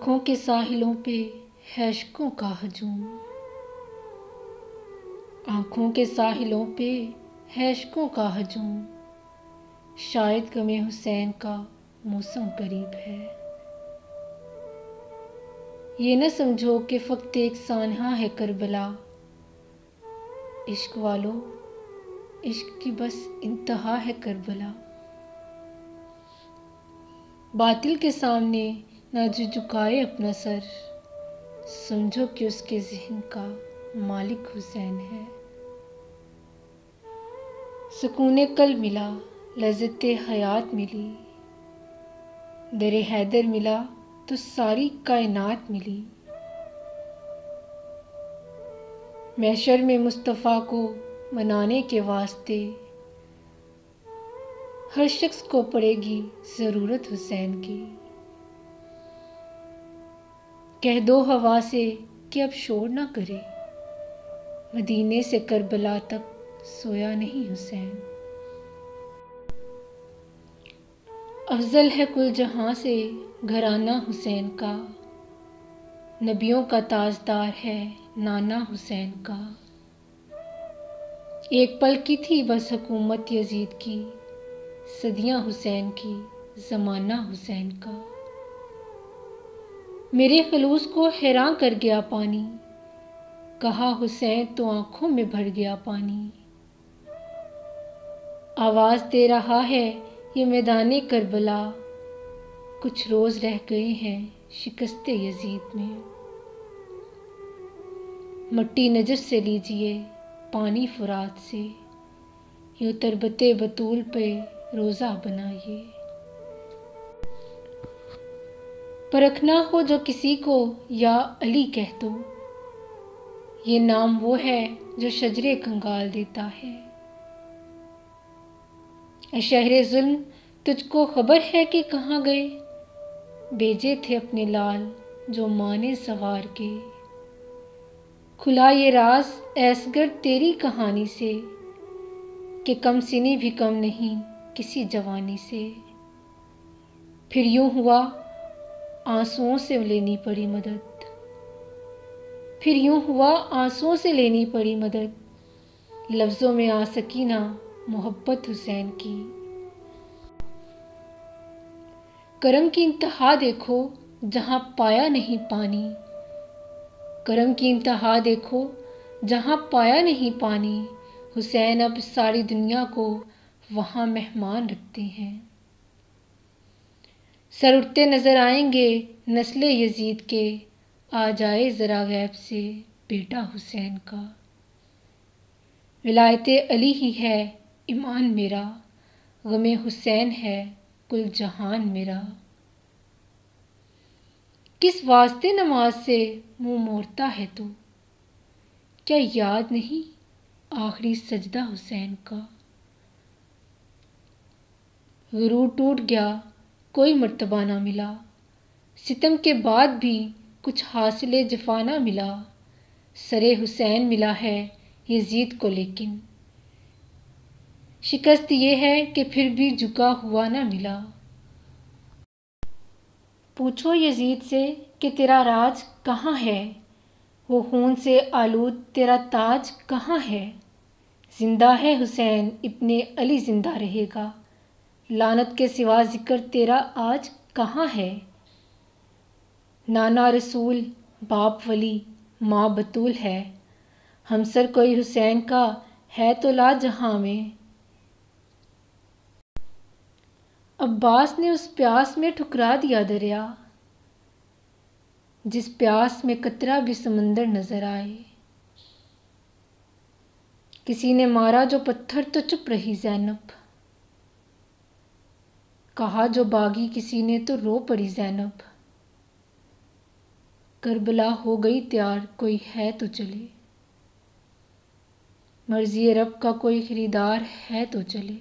آنکھوں کے ساحلوں پہ ہے اشکوں کا ہجوم، آنکھوں کے ساحلوں پہ ہے اشکوں کا ہجوم، شاید غم حسین کا موسم قریب ہے۔ یہ نہ سمجھو کہ فقط ایک سانحہ ہے کربلا، عشق والو عشق کی بس انتہا ہے کربلا۔ باطل کے سامنے نہ جو جھکائے اپنا سر، سمجھو کہ اس کے ذہن کا مالک حسین ہے۔ سکون قلب ملا، لذت حیات ملی، در حیدر ملا تو ساری کائنات ملی۔ محشر میں مصطفیٰ کو منانے کے واسطے ہر شخص کو پڑے گی ضرورت حسین کی۔ کہہ دو ہوا سے کہ اب شور نہ کرے، مدینے سے کربلا تک سویا نہیں حسین۔ افضل ہے کل جہاں سے گھرانہ حسین کا، نبیوں کا تاجدار ہے نانا حسین کا۔ ایک پل کی تھی بس حکومت یزید کی، صدیاں حسین کی زمانہ حسین کا۔ میرے خلوص کو حیراں کر گیا پانی، کہا حسین تو آنکھوں میں بھر گیا پانی۔ آواز دے رہا ہے یہ میدان کربلا، کچھ روز رہ گئے ہیں شکست یزید میں۔ مٹی نجف سے لیجئے پانی فرات سے، یوں تربت بطول پہ روزہ بنائیے۔ پرکھنا ہو جو کسی کو یا علی کہہ دو، یہ نام وہ ہے جو شجر کنگال دیتا ہے۔ اے شہر ظلم تجھ کو خبر ہے کہ کہاں گئے، بھیجے تھے اپنے لال جو ماں نے سوار کے۔ کھلا یہ راز اے اصغر تیری کہانی سے، کہ کم سنی بھی کم نہیں کسی جوانی سے۔ پھر یوں ہوا آنسوؤں سے لینی پڑی مدد، پھر یوں ہوا آنسوؤں سے لینی پڑی مدد، لفظوں میں آ سکی نہ محبت حسین کی۔ کرم کی انتہا دیکھو جہاں پایا نہیں پانی، کرم کی انتہا دیکھو جہاں پایا نہیں پانی، حسین اب ساری دنیا کو وہاں مہمان رکھتے ہیں۔ سر اٹھتے نظر آئیں گے نسل یزید کے، آ جائے ذرا غیب سے بیٹا حسین کا۔ ولایت علی ہی ہے ایمان میرا، غم حسین ہے کل جہان میرا۔ کس واسطے نماز سے منہ موڑتا ہے تو، کیا یاد نہیں آخری سجدہ حسین کا۔ غرور ٹوٹ گیا کوئی مرتبہ نہ ملا، ستم کے بعد بھی کچھ حاصل جفا نہ ملا۔ سر حسین ملا ہے یزید کو لیکن، شکست یہ ہے کہ پھر بھی جھکا ہوا نہ ملا۔ پوچھو یزید سے کہ تیرا راج کہاں ہے، وہ خون سے آلود تیرا تاج کہاں ہے۔ زندہ ہے حسین ابن علی زندہ رہے گا، لعنت کے سوا ذکر تیرا آج کہاں ہے۔ نانا رسول باپ ولی ماں بطول ہے، ہمسر کوئی حسین کا ہے تو لا جہاں میں۔ عباس نے اس پیاس میں ٹھکرا دیا دریا، جس پیاس میں قطرہ بھی سمندر نظر آئے۔ کسی نے مارا جو پتھر تو چپ رہی زینب، کہا جو باغی کسی نے تو رو پڑی زینب۔ کربلا ہو گئی تیار کوئی ہے تو چلے، مرضی رب کا کوئی خریدار ہے تو چلے۔